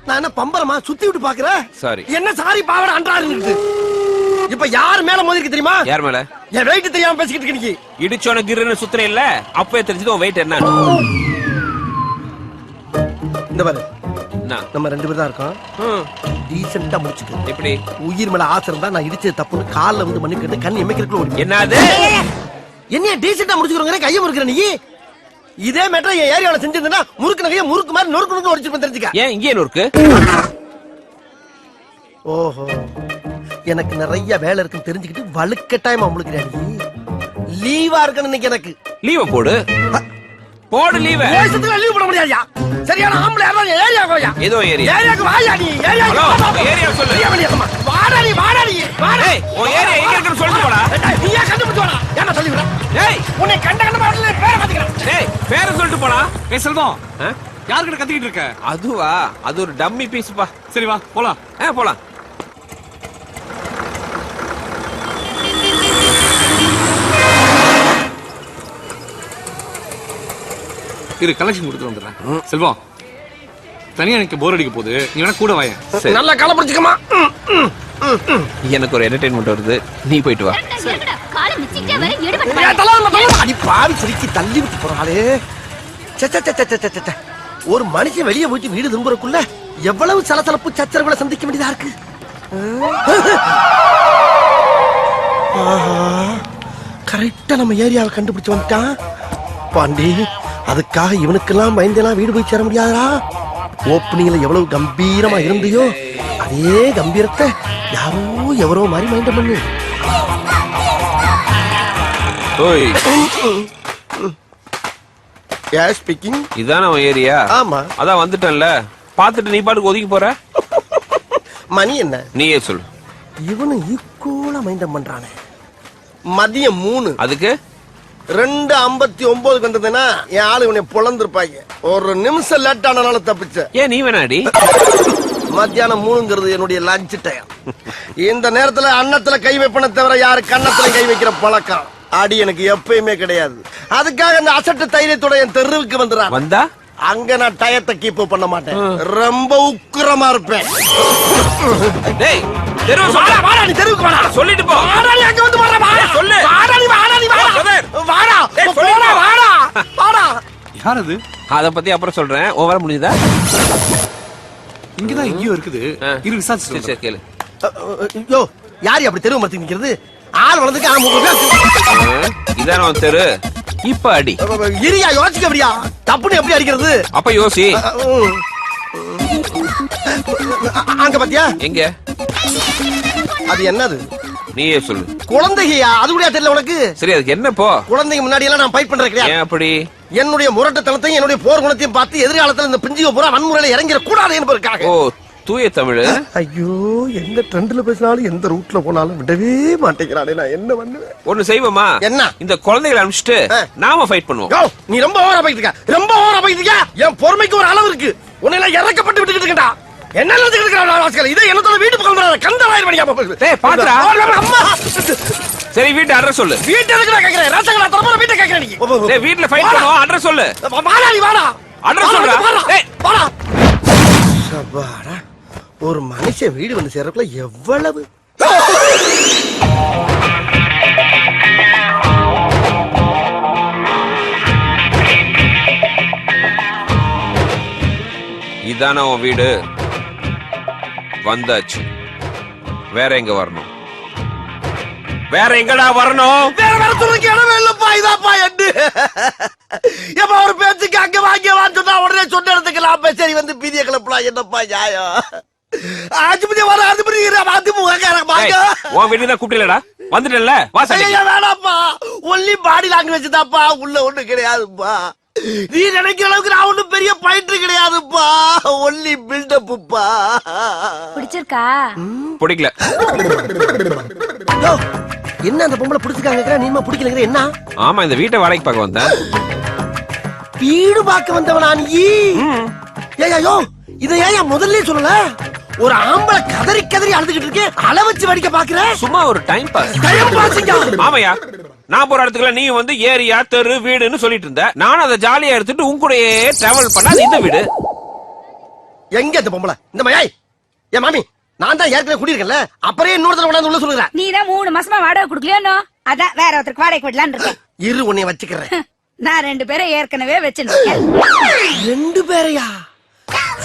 நான் என்ன பம்பரமா சுத்தி விட்டு பாக்குறேன். சாரி. என்ன சாரி பாவட அன்றாரு. இப்ப யார் மேல மோதிருக்கு தெரியுமா? யார் மேல? என் வெயிட் தெரியாம பேசிக்கிட்டு இருக்க நீ. இடிச்சோன கிருன்னு சுத்துறே இல்ல, அப்பவே தெரிஞ்சது உன் வெயிட் என்ன. இந்த பாரு, நம்ம 2 பேர் தான் இருக்கோம். டீசென்ட்டா முடிச்சுக்க. எப்படி? உயிர் மேல ஆசை இருந்தா நான் இடிச்சது தப்புன்னு கால்ல வந்து மண்ணு கேட்டு கண் எமைக்கிறதுக்குள்ள ஓடி. என்னது? என்னைய டீசென்ட்டா முடிச்சுக்கிறோங்க, கையை முறுக்குற நீ. இதே மேட்டர் என் ஏரியாவில் செஞ்சிருந்தா முறுக்கு நகையை முறுக்கு மாதிரி நொறுக்கு ஒடிச்சிருப்பேன் தெரிஞ்சுக்க. ஏன் இங்கே நொறுக்கு? ஓஹோ, எனக்கு நிறைய வேலை இருக்குன்னு தெரிஞ்சுக்கிட்டு வலுக்கட்டாயமா முழுக்கிறேன் நீ. லீவா இருக்குன்னு இன்னைக்கு எனக்கு. லீவ போடு போடு லீவ. லீவ் போட முடியாதுயா. சரியான ஆம்பளை யாரா ஏரியா கோயா. ஏதோ ஏரியா. ஏரியாக்கு வாயா நீ. ஏரியா சொல்லு. வாடா நீ வாடா நீ. ஏய், உன் ஏரியா எங்க இருக்குன்னு சொல்லிட்டு போடா. நீயா கண்டுபிடிச்சு போடா. என்ன சொல்லி விட? ஏய், உன்னை கண்ட பாடல பேரை மாத்திக்கிறேன். ஏய், பேரை சொல்லிட்டு போடா. ஏய் செல்வம், யார்கிட்ட கத்திக்கிட்டு இருக்க? அதுவா? அது ஒரு டம்மி பீஸ்ப்பா. சரி வா போலாம். போலாம். இரு, கலெக்ஷன் கொடுத்து வந்துடுறேன். செல்வம், தனியா எனக்கு போர் அடிக்க போகுது, நீ வேணா கூட வாயேன். நல்லா கால பிடிச்சுக்கமா. எனக்கு ஒரு என்டர்டைன்மெண்ட் வருது, நீ போயிட்டு வா. அடி பாவி சிரிக்கி தள்ளி விட்டு போறாளே. ஒரு மனுஷன் வெளியே போயிட்டு வீடு திரும்புறக்குள்ள எவ்வளவு சலசலப்பு சச்சரவுகளை சந்திக்க வேண்டியதா இருக்கு. கரெக்டா நம்ம ஏரியாவை கண்டுபிடிச்சு வந்துட்டான் பாண்டி. அதுக்காக இவனுக்கெல்லாம் பயந்தெல்லாம் வீடு போய் சேர முடியாதா? ஓப்பனிங்ல எவ்வளவு கம்பீரமா இருந்தியோ அதே கம்பீரத்தை யாரோ எவரோ மாதிரி மைண்டம் பண்ணு. ஓய், யார் ஸ்பீக்கிங்? இதான உன் ஏரியா? ஆமா. அதான் வந்துட்டேன்ல, பாத்துட்டு நீ பாட்டுக்கு ஒதுக்கி போற. மணி என்ன? நீயே சொல்லு. இவனு ஈக்குவலா மைண்டம் பண்றானே. மதியம் 3. அதுக்கு 2:59 வந்ததுன்னா என் ஆளு இவனை பொழந்திருப்பாங்க. ஒரு நிமிஷம் லேட் ஆனால தப்பிச்ச. ஏன் நீ வேணாடி? மத்தியானம் 3ங்கிறது என்னுடைய லஞ்ச் டைம். இந்த நேரத்துல அன்னத்துல கை வைப்பன தவிர யாரு கன்னத்துல கை வைக்கிற பழக்கம் அடி எனக்கு எப்பயுமே கிடையாது. அதுக்காக அந்த அசட்டு தைரியத்தோட என் தெருவுக்கு வந்துடுறான். வந்தா அங்க நான் டயத்தை கீப் பண்ண மாட்டேன், ரொம்ப உக்கிரமா இருப்பேன். டேய், தெருவு வாடா வாடா, நீ தெருவுக்கு வாடா. சொல்லிட்டு போ. வாடா, நீ அங்க வந்து வாடா. சொல்லு. வாடா நீ வாடா நீ வாடா. வாடா. போடா வாடா. வாடா. யார் அது? அத பத்தி அப்புறம் சொல்றேன். ஓவர முடியுதா? இங்கதான் எங்கேயோ இருக்குது. இரு விசாரிச்சு சரி கேளு. யோ, யார் அப்படி தெருவு மரத்துக்கு நிக்கிறது? ஆள் வளர்ந்துக்கு இதான உன் தெரு. இப்ப அடி. இரியா, யோசிக்க அப்படியா? தப்புன்னு எப்படி அடிக்கிறது? அப்ப யோசி. அங்க பாத்தியா? எங்க? அது என்னது? நீயே சொல்லு. குழந்தையா? அது கூட தெரியல உனக்கு? சரி, அதுக்கு என்ன போ? குழந்தைங்க முன்னாடி எல்லாம் நான் ஃபைட் பண்றேன் கிடையாது. ஏன் அப்படி? என்னுடைய முரட்டத்தனத்தையும் என்னுடைய போர் குணத்தையும் பார்த்து எதிர்காலத்துல இந்த பிஞ்சுக பூரா வன்முறையில இறங்கிட கூடாது என்பதற்காக. ஓ, தூய தமிழ். ஐயோ, எந்த ட்ரெண்ட்ல பேசினாலும் எந்த ரூட்ல போனாலும் விடவே மாட்டேங்கிறானே. நான் என்ன பண்ணுவேன்? ஒண்ணு செய்வோமா? என்ன? இந்த குழந்தைகளை அனுப்பிச்சிட்டு நாம ஃபைட் பண்ணுவோம். நீ ரொம்ப ஓவரா போயிட்டு இருக்க, ரொம்ப ஓவரா போயிட்டு இருக்க. என் பொறுமைக்கு ஒரு அளவு இருக்கு. உன்னை எல்லாம் இறக்கப்பட்டு விட்டுக்கிட்டு இருக்கா. என்ன நினைச்சிட்டு இருக்கிற? இதை என்னத்தோட வீட்டு பக்கம் வராத. கந்தராயிரம் மணிக்கு. டேய் பாத்துடா. அம்மா. சரி, வீட்டு அட்ரஸ் சொல்லு. வீட்டு எதுக்கு நான் கேக்குறேன்? ரசங்களா தரப்போற வீட்டை கேக்குறேன் நீ. டேய், வீட்ல ஃபைட் பண்ணுவோம். அட்ரஸ் சொல்லு. வாடா நீ வாடா. அட்ரஸ் சொல்றா. டேய் வாடா. சபாடா. ஒரு மனுஷன் வீடு வந்து சேர்றதுக்குள்ள எவ்வளவு இதான உன் வீடு. வந்தாச்சு. வேற எங்க வரணும்? வேற எங்கடா வரணும்? வேற வரத்துக்கு இடமே இல்லப்பா. இதாப்பா எட்டு. எப்ப ஒரு பேச்சுக்கு அங்க வாங்க சொன்னா உடனே சொன்ன இடத்துக்கு நான் சரி வந்து பீதிய கிளப்பலாம். என்னப்பா நியாயம்? உன் வீட்டுக்கு தான் கூப்பிடலடா. வந்துட்டல. வேணாப்பா. ஒன்லி பாடி லாங்குவேஜ் தான்ப்பா, உள்ள ஒண்ணு கிடையாதுப்பா. நீ நினைக்கிற அளவுக்கு நான் ஒண்ணும் பெரிய பயிற்று கிடையாதுப்பா. ஒன்லி பில்டப்புப்பா. பிடிச்சிருக்கா? பிடிக்கல. என்ன அந்த பொம்பளை பிடிச்சிருக்காங்க? நீமா பிடிக்கலங்கிற என்ன? ஆமா, இந்த வீட்டை வாடகைக்கு பார்க்க வந்தேன். வீடு பார்க்க வந்தவனா நீ? ஏய்யோ, இதை ஏன் முதல்ல சொல்லல? ஒரு ஆம்பளை கதறி கதறி அழுதுகிட்டு இருக்கேன், அள வச்சு வடிக்க பாக்குற? சும்மா ஒரு டைம் பாஸ். டைம் பாஸ்ங்க. ஆமாயா, நான் போற இடத்துக்குள்ள நீ வந்து ஏரியா தெரு வீடுன்னு சொல்லிட்டு இருந்த. நானும் அதை ஜாலியா எடுத்துட்டு உன் கூடயே டிராவல் பண்ணா இந்த வீடு. எங்க இந்த பொம்பளை இந்த மயாய் என் மாமி நான் தான் ஏற்கனவே குடியிருக்கேன்ல அப்புறம் இன்னொரு தடவை கொண்டாந்து உள்ள சொல்லுறேன். நீ தான் 3 மாசமா வாடகை குடுக்கலையோ அதான் வேற ஒருத்தருக்கு வாடகை விடலான்னு இருக்கேன். இரு உன்னை வச்சுக்கிறேன். நான் 2 பேரை ஏற்கனவே வச்சிருக்கேன். 2 பேரையா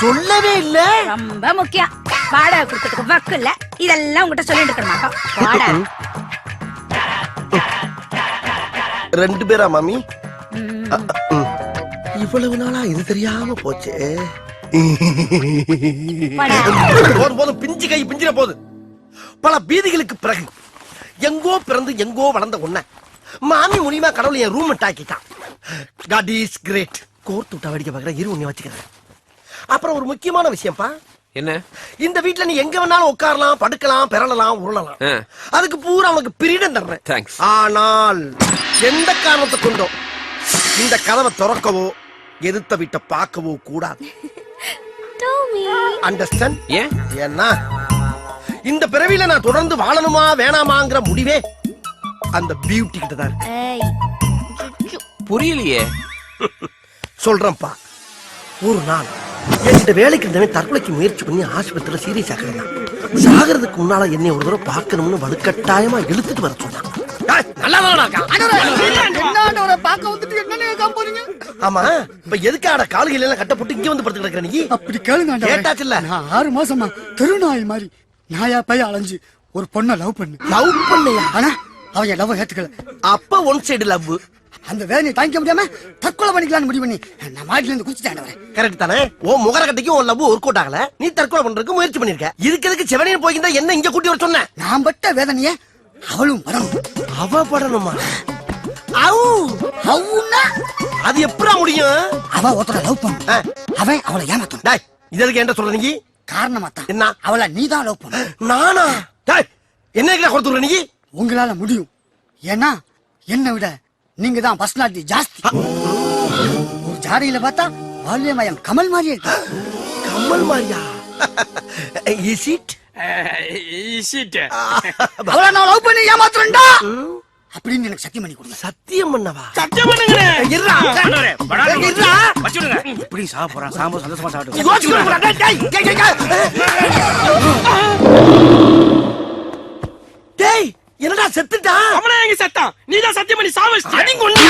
சொல்லவே இல்ல. ரொம்ப முக்கியம். வாடகை கொடுக்கறதுக்கு வக்கு இல்ல. இதெல்லாம் உங்ககிட்ட சொல்லிட்டு இருக்க மாட்டோம். வாடகை 2 பேரா மாமி? இவ்வளவு நாளா இது தெரியாம போச்சு. போதும் பிஞ்சு கை பிஞ்சிர போது. பல பீதிகளுக்கு பிறகு எங்கோ பிறந்து எங்கோ வளர்ந்த உன்ன மாமி மூலியமா கடவுள் என் ரூம் ஆக்கிட்டான். God is great. கோர்த்து விட்டா வெடிக்க பாக்குற இரு உன்னை வச்சுக்கிறேன். அப்புறம் ஒரு முக்கியமான விஷயம்ப்பா. என்ன? இந்த வீட்ல நீ எங்க வேணாலும் உட்காரலாம், படுக்கலாம், பெறலாம், உருளலாம். அதுக்கு பூரா உனக்கு பிரீடம் தர்றேன். தேங்க்ஸ். ஆனால் எந்த காரணத்தை கொண்டோ இந்த கதவை திறக்கவோ எதிர்த்த வீட்டை பார்க்கவோ கூடாது. அண்டர்ஸ்டாண்ட்? ஏன்? ஏன்னா இந்த பிறவியில நான் தொடர்ந்து வாழணுமா வேணாமாங்கிற முடிவே அந்த பியூட்டி கிட்ட தான் இருக்கு. புரியலையே. சொல்றேன்ப்பா. ஒரு நாள் என்கிட்ட வேலைக்கு இருந்தவன் தற்கொலைக்கு முயற்சி பண்ணி ஆஸ்பத்திரியில சீரியஸ் ஆகிறான். சாகிறதுக்கு முன்னால என்னை ஒரு தடவை பார்க்கணும்னு வலுக்கட்டாயமா இழுத்துட்டு வர சொன்னான். ஆமா இப்ப எதுக்காட கால்கள் எல்லாம் கட்டப்பட்டு இங்க வந்து படுத்து கிடக்குற நீ? அப்படி கேளுங்க. கேட்டாச்சுல்ல. நான் 6 மாசமா தெருநாய் மாதிரி நாயா பைய அலைஞ்சு ஒரு பொண்ணை லவ் பண்ணு. லவ் பண்ணையா? ஆனா அவன் லவ் ஏத்துக்கல. அப்ப ஒன் சைடு லவ். அந்த வேலையை தாங்கிக்க முடியாம தற்கொலை பண்ணிக்கலாம்னு முடிவு பண்ணி நான் மாடில இருந்து குதிச்சுட்டேன். கரெக்ட் தானே? ஓ முகர கட்டிக்கும் உன் லவ் ஒர்க் அவுட் ஆகல. நீ தற்கொலை பண்றதுக்கு முயற்சி பண்ணிருக்க. இதுக்கு செவனியன் போயிருந்தா என்ன இங்க கூட்டி வர சொன்ன? நான் பட்ட வேதனைய அவளும் படணும். அவ படணுமா? அது எப்படா முடியும்? அவ ஒருத்தர லவ் பண்ண அவன் அவளை ஏமாத்தணும். டேய் இதற்கு என்ன சொல்ற நீ? காரணமா தான் என்ன? அவளை நீதான் லவ் பண்ண. நானா? டேய் என்ன கொடுத்துற நீ? உங்களால முடியும். ஏன்னா என்னை விட நீங்க தான் பர்சனாலிட்டி ஜாஸ்தி. ஒரு ஜாடையில பார்த்தா வால்யமயம் கமல் மாதிரியே இருக்கு. கமல் மாதிரியா? Is it? அவளை நான் லவ் பண்ணி ஏமாத்துறேன்டா அப்படின்னு எனக்கு சத்தியம் பண்ணி கொடுங்க. சத்தியம் பண்ணவா? சத்தியம் பண்ணுங்க. இருடா. இருடா. வச்சுடுங்க. இப்படி சாப்பிடுறான் சாம்பல் சந்தோஷமா சாப்பிட்டு. யோசிச்சு போடா. டேய் என்னடா செத்துட்டா? அவனே எங்க செத்தான்? நீதான் சத்தியம் பண்ணி சாவடிச்சிட்ட. அடி கொண்டு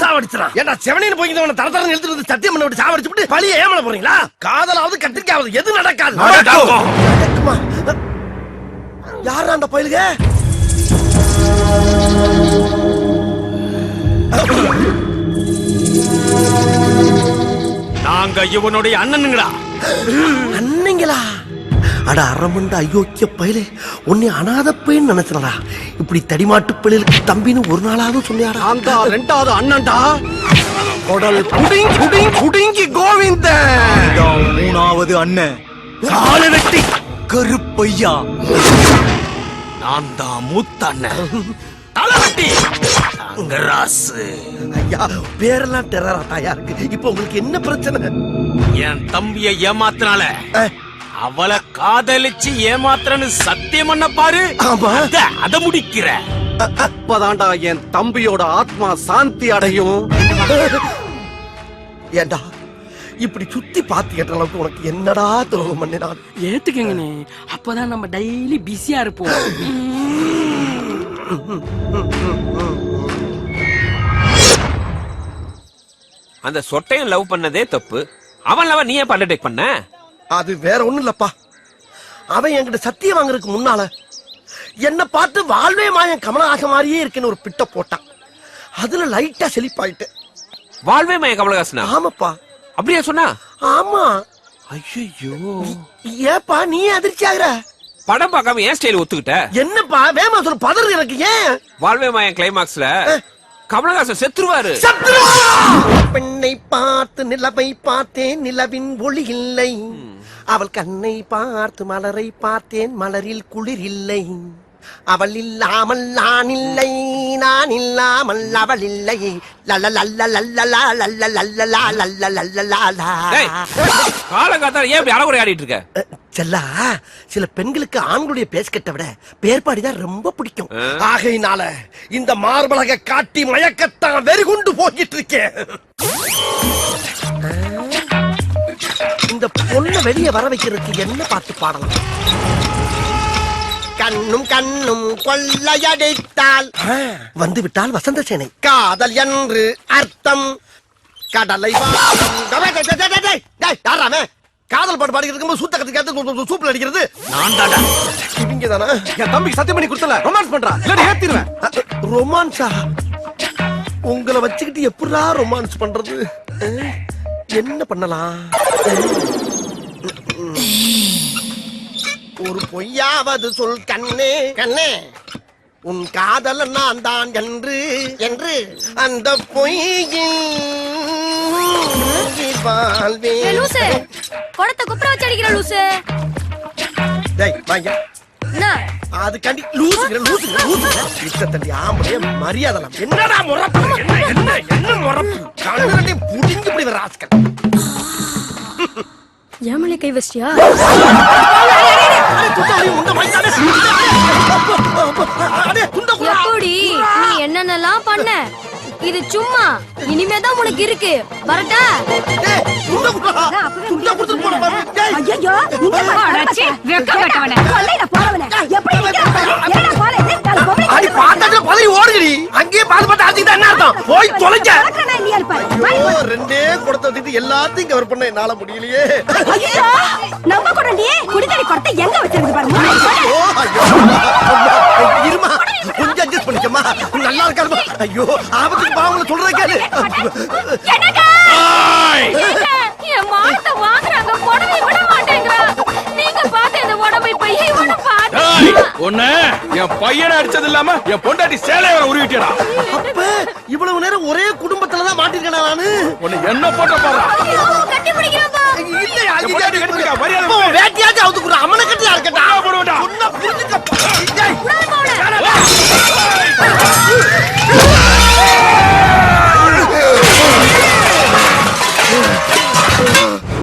சாவடிச்சறா. ஏண்டா செவனின்னு போய்ந்தவன தரதரன்னு எழுத்துட்டு வந்து சத்தியம் பண்ணி விட்டு சாவடிச்சு விட்டு பழிய ஏமல போறீங்களா? காதலாவது கத்திரிக்காவது எது நடக்காது. நடக்குமா? யாரா அந்த பயலுக? நாங்க இவனுடைய அண்ணனுங்களா? அண்ணங்களா? அட அரமண்ட அயோக்கிய பயலே, உன்னை அனாத பையன் நினைச்சனடா. இப்படி தடிமாட்டு பிள்ளைகளுக்கு தம்பின்னு ஒரு நாளாவது சொன்னியாடா? அந்த 2வது அண்ணன்டா. கொடல் குடிங் குடிங் குடிங்கி கோவிந்த. 3வது அண்ணன் கால வெட்டி கருப்பையா. நான் தான் மூத்த அண்ணன் தலைவட்டி அங்கராசு. ஐயா பேரெல்லாம் டெரராட்டாயா இருக்கு. இப்போ உங்களுக்கு என்ன பிரச்சனை? என் தம்பியை ஏமாத்தினால அவளை காதலிச்சு ஏமாத்துறன்னு சத்தியம் பண்ண பாரு. ஆமா அத முடிக்கிற. அப்பதான்டா என் தம்பியோட ஆத்மா சாந்தி அடையும். ஏண்டா இப்படி சுத்தி பாத்து கேட்ட அளவுக்கு உனக்கு என்னடா துரோகம் பண்ணினான்? ஏத்துக்கங்கண்ணே, அப்பதான் நம்ம டெய்லி பிஸியா இருப்போம். அந்த சொட்டையன் லவ் பண்ணதே தப்பு. அவன் லவ் நீ ஏன் அண்டர்டேக் பண்ண? அது வேற ஒண்ணும் இல்லப்பா. அவன் என்கிட்ட சத்தியம் வாங்குறதுக்கு முன்னால என்ன பார்த்து வாழ்வே மாயன் கமலஹாசன் மாதிரியே இருக்குன்னு ஒரு பிட்ட போட்டான். அதுல லைட்டா செழிப்பாயிட்டு. வாழ்வே மாயன் கமலஹாசனா? ஆமாப்பா. அப்படியா சொன்னா? ஆமா. ஐயோ ஏப்பா நீ அதிர்ச்சி ஆகுற? படம் பார்க்காம ஏன் ஸ்டைல் ஒத்துக்கிட்ட? என்னப்பா வேமா சொல்ல பதறு எனக்கு. ஏன் வாழ்வே மாயன் கிளைமாக்ஸ்ல கமலஹாசன் செத்துருவாரு. பெண்ணை பார்த்து நிலவை பார்த்தேன், நிலவின் ஒளி இல்லை. அவள் கண்ணை பார்த்து மலரை பார்த்தேன், மலரில் குளிர் இல்லை. அவள் இல்லாமல் நான் இல்லை, நான் இல்லாமல் அவள் இல்லை. காலங்காத்தால ஏன் அறகுறை ஆடிட்டு இருக்க? செல்லா, சில பெண்களுக்கு ஆண்களுடைய பேஸ்கட்டை விட பேர்பாடிதான் ரொம்ப பிடிக்கும். ஆகையினால இந்த மார்பலக காட்டி மயக்கத்தான் வெறி கொண்டு போயிட்டு இருக்கேன். இந்த பொண்ணு வெளியே வர வைக்கிறதுக்கு என்ன பாட்டு பாடலாம்? கண்ணும் கண்ணும் கொள்ளையடித்தால் வந்து விட்டால் வசந்த சேனை. காதல் என்று அர்த்தம் கடலை யாராமே காதல் பாட்டு பாடிக்கிட்டு இருக்கும்போது சூத்த கத்துக்காத்து சூப்ல அடிக்கிறது நான் தாடா. இவங்க தானே என் தம்பிக்கு சத்தியம் பண்ணி கொடுத்தல ரொமான்ஸ் பண்றா இல்ல ஏத்திடுவேன். ரொமான்ஸா? உங்களை வச்சுக்கிட்டு எப்படா ரொமான்ஸ் பண்றது? என்ன பண்ணலாம்? ஒரு பொய்யாவது சொல் கண்ணே கண்ணே, உன் காதல நான் தான் என்று என்று அந்த பொய்யின் வாழ்வேன். லூசு குடத்தை குப்புற வச்சு அடிக்கிற லூசு. டேய் வாங்க. என்ன அது கண்டி லூசுங்கிற லூசுங்கிற லூசுங்கிற இஷ்ட தண்டி ஆம்பளைய மரியாதை. என்னடா முறப்பு? என்ன முறப்பு? கண்ணே புடிங்கி இப்படி வர ஆஸ்கர். ஏமலை கை வச்சியா? எப்படி நீ என்னென்னலாம் பண்ண? இது சும்மா, இனிமேதான் உனக்கு இருக்கு. வரட்டா? ஐயோ நீங்க அடச்சே வெக்க வெட்டவனே கொல்லையில போறவனே எப்படி என்னடா போல இது பொம்பளை அடி பாத்தால பதறி ஓடுடி. அங்கேயே பாத்து பாத்து அதுக்கு என்ன அர்த்தம்? போய் தொலைங்க. கலக்கறனா இல்லையா இருப்பாரு. ஐயோ ரெண்டே கொடுத்த வச்சுட்டு எல்லாத்தையும் கவர் பண்ண என்னால முடியலையே. ஐயோ நம்ம கூட நீ குடிதடி கொட்ட எங்க வச்சிருக்கு பாரு. ஓ ஐயோ இருமா கொஞ்சம் அட்ஜஸ்ட் பண்ணிக்கமா. நல்லா இருக்காருமா. ஐயோ ஆபத்துக்கு பாவங்கள சொல்றத கேளு. என்னடா என் மானத்தை வாங்குறாங்க, புடவை விட மாட்டேங்கிறா. நீங்க பார்த்து இந்த புடவை போய் இவனை பார்த்து ஒண்ணு என் பையனை அடிச்சது இல்லாம என் பொண்டாட்டி சேலைய உருவிட்டா. அப்ப இவ்வளவு நேரம் ஒரே குடும்பத்துல தான் மாட்டிருக்கேனா நானு? ஒண்ணு என்ன போட்ட பாரு. கட்டி பிடிக்கிறப்பா. இல்லையா பொண்டாட்டி கட்டிக்க, மரியாதை வேட்டியாச்சும் அவுத்து குடு. அம்மனை கட்டியா இருக்கட்டா.